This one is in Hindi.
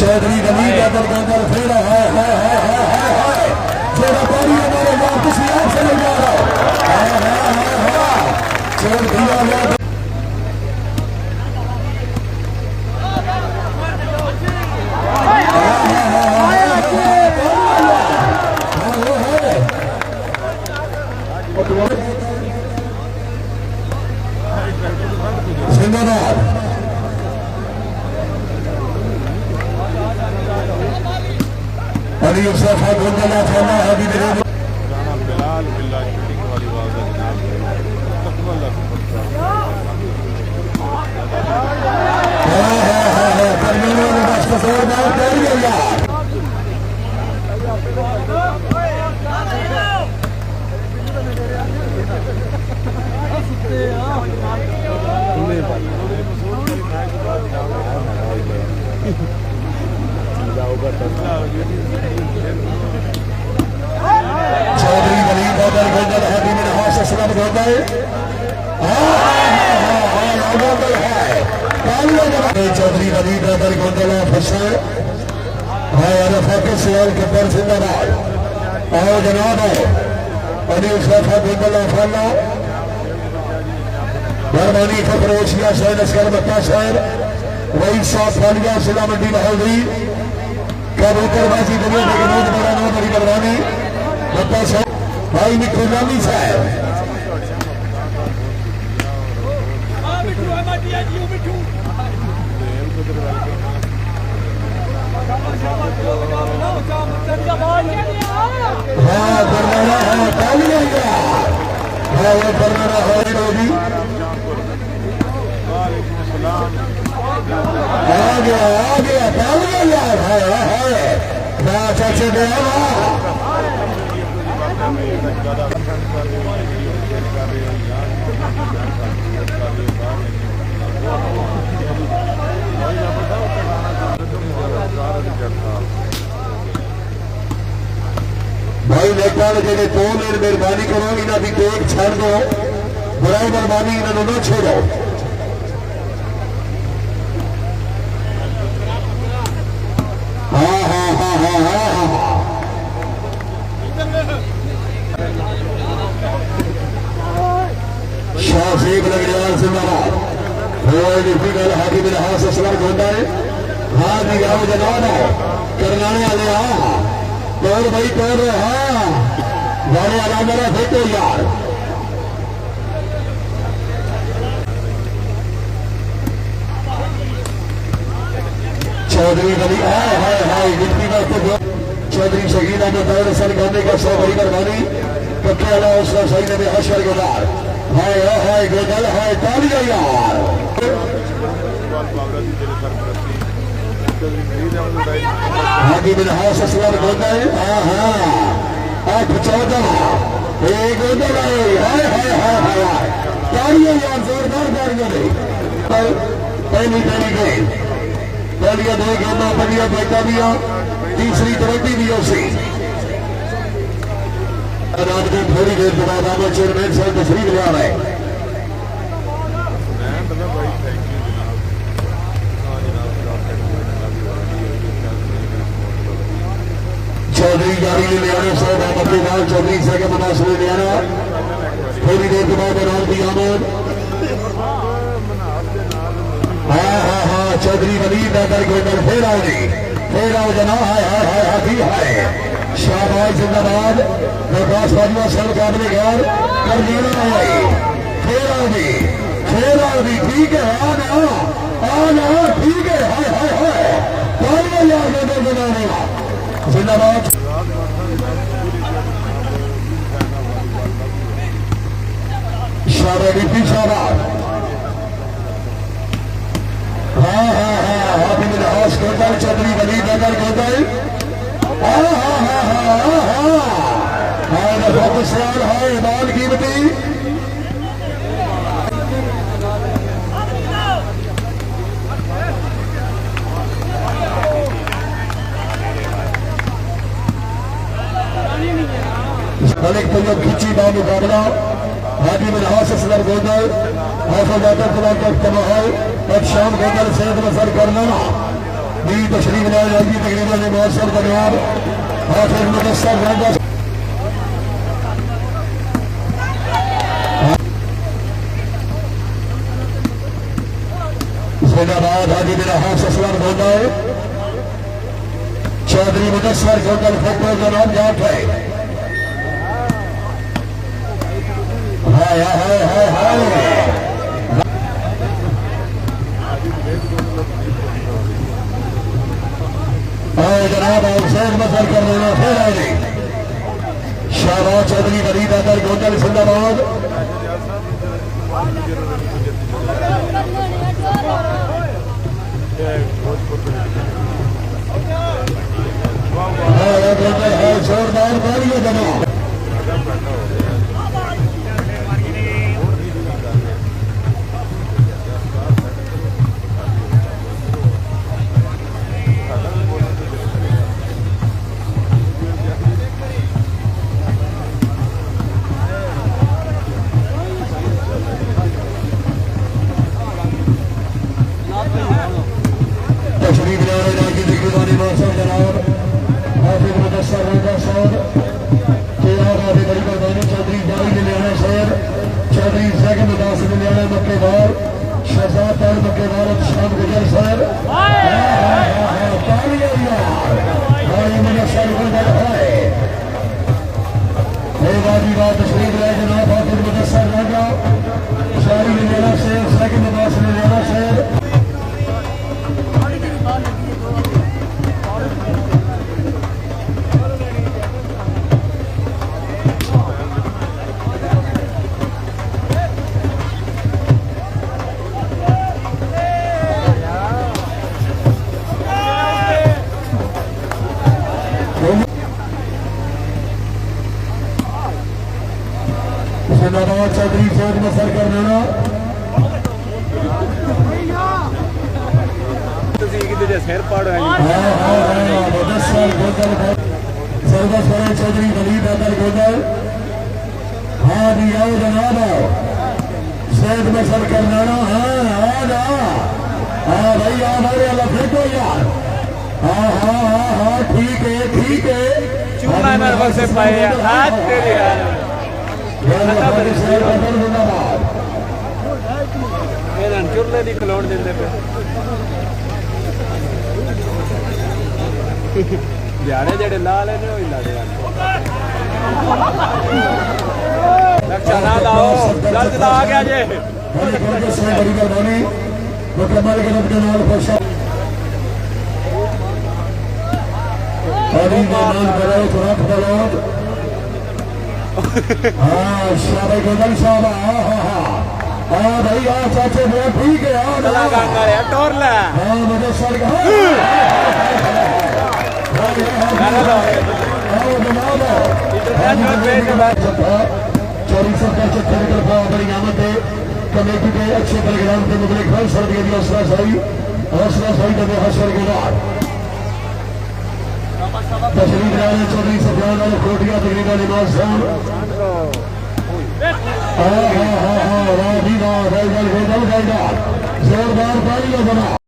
चौधरी गली बदल बदल फिर है जोड़ा पानी हमारे वापस यहाँ से ले जा रहा चल दिया जिंदाबाद अली यूसुफ है गोंदला थाना अभी मेरे राणा बिलाल बिल्ला शूटिंग वाली बात है जनाब परमीनों ने बस को जोरदार कर दिया चौधरी गली बदल बदल है मेरे हाथ से सुना बदल चौधरी गली बदल गोंदला फंसा है फोकस के पर जिंदाबाद आओ जनाब अनिल सफा गोंदला फल्ला बरमानी फकरोशिया शहर असगर मक्का शहर वही साफ फालिया जिला मंडी बहादुरी कबूतरबाजी दुनिया के बहुत बड़ा नाम बड़ी बरमानी मक्का शहर भाई मिठू नामी साहब हाँ बरमाना है तालियां हाँ वो बरमाना है रोगी आ गया तालियां यार है चाचे भाई नेपाल जेडे दो मेरे मेहरबानी करो इन्हों की टेक छड़ दो बुराई मेहरबानी इन्होंने न छोड़ो हाँ हाँ हाँ हाँ हाँ हाँ शाह शेख लगरियाल जिंदाबाद गल हाथी मेरे हाथ से सलाम होता है हाँ जी आओ जनाब करनाने वाले हाँ तोड़ भाई तोड़ हाँ गाने वाला मेरा फेंको यार चौधरी गली हाय हाय हाय गिनती में तो चौधरी शहीद अहमद दौर सर गाने का सौ बड़ी मेहरबानी पक्के वाला उसका सही ने अशर गोदार हाय हाय गोदल हाय तालियां यार हाजी बिन हाउस असलर गोदा है हाँ हाँ 8-14 एक गोदल है हाय हाय हाय हाय तालियां यार जोरदार तालियां दे पहली गेंद पहलिया दो गेंदा पहलिया बैठा दिया तीसरी कबड्डी भी उसी रात को थोड़ी देर के बाद आमा चेयरमैन साहब तशरीफ ले आ रहे हैं चौधरी जारी ले आने साहब आप अपने नाम चौधरी साहब के मुनासिब ले आना थोड़ी देर के बाद रात की आमद हाँ हाँ हाँ चौधरी वली दादर गोदर फिर आओ जना हाय हाय हाय हाथी हाय शाहबाज जिंदाबाद प्रकाश बाजवा सर काबले घर कर लेना है फिर आओ भी ठीक है आना ठीक है हाय हाय हाय तालियां यार गोदर बनाने जिंदाबाद शाबाश शाबाश हाँ हाँ हाँ हाथी में हाथ गोदल चौधरी वली दादर गोदल हाँ हाँ हाँ हाँ हाँ हाँ बहुत सवाल है माल कीमती मलिक तैयब खिची बा मुकाबला हाजी बिन हास असगर गोदल हाफिज आतर खुदा का तबाह और शाम गोदल सैयद नसर करना भी तशरीफ लाए जाएगी तकरीबन मौसम का जवाब हाफिज मुदस्सर राजा जिंदाबाद हाजी मेरा हाथ ससुर बोलता है चौधरी मुदस्सर गोगल फोटो का नाम याद है हाय हाय हाय हाय जनाब हुसैन मसल कर देना फिर आए शाहबाज चौधरी वली दादर गोगल जिंदाबाद जोरदार बारियों जनाब चौधरी सोच में सर कर देना सिर पड़ सरबस करे चौधरी वली दादर गोगल हाँ जी आओ जनाब आओ सेठ में सर कर देना हाँ ना हाँ भाई हमारे अल्लाह फेंको यार हाँ हाँ हाँ हाँ ठीक है चूना मेरे को से पाए हाथ तेरे यार चुरले नहीं खलोड़ देते पे जाड़े जड़े लाल है नहीं ला दे लक्षा ना लाओ जल्द ला आ गया जे मुकम्मल के अपने नाल फर्शा अली नाम करो तुरंत बोलो हाँ शाबाश गोगल साहब हाँ भाई हाँ चाचे मेरा ठीक है हाँ चला गंगा रे टोर ले हाँ मुझे सर का चौरी सरकार चक्कर का बड़ी आमद है कमेटी के अच्छे प्रोग्राम के मुबलिक हर सर्दी की हौसला सही दबे हसर के बाद तशरीफ लाए चौधरी सफियान वाले कोटिया तकरीबन इमाम साहब हाँ हाँ हाँ हाँ राजी जोरदार पानी बना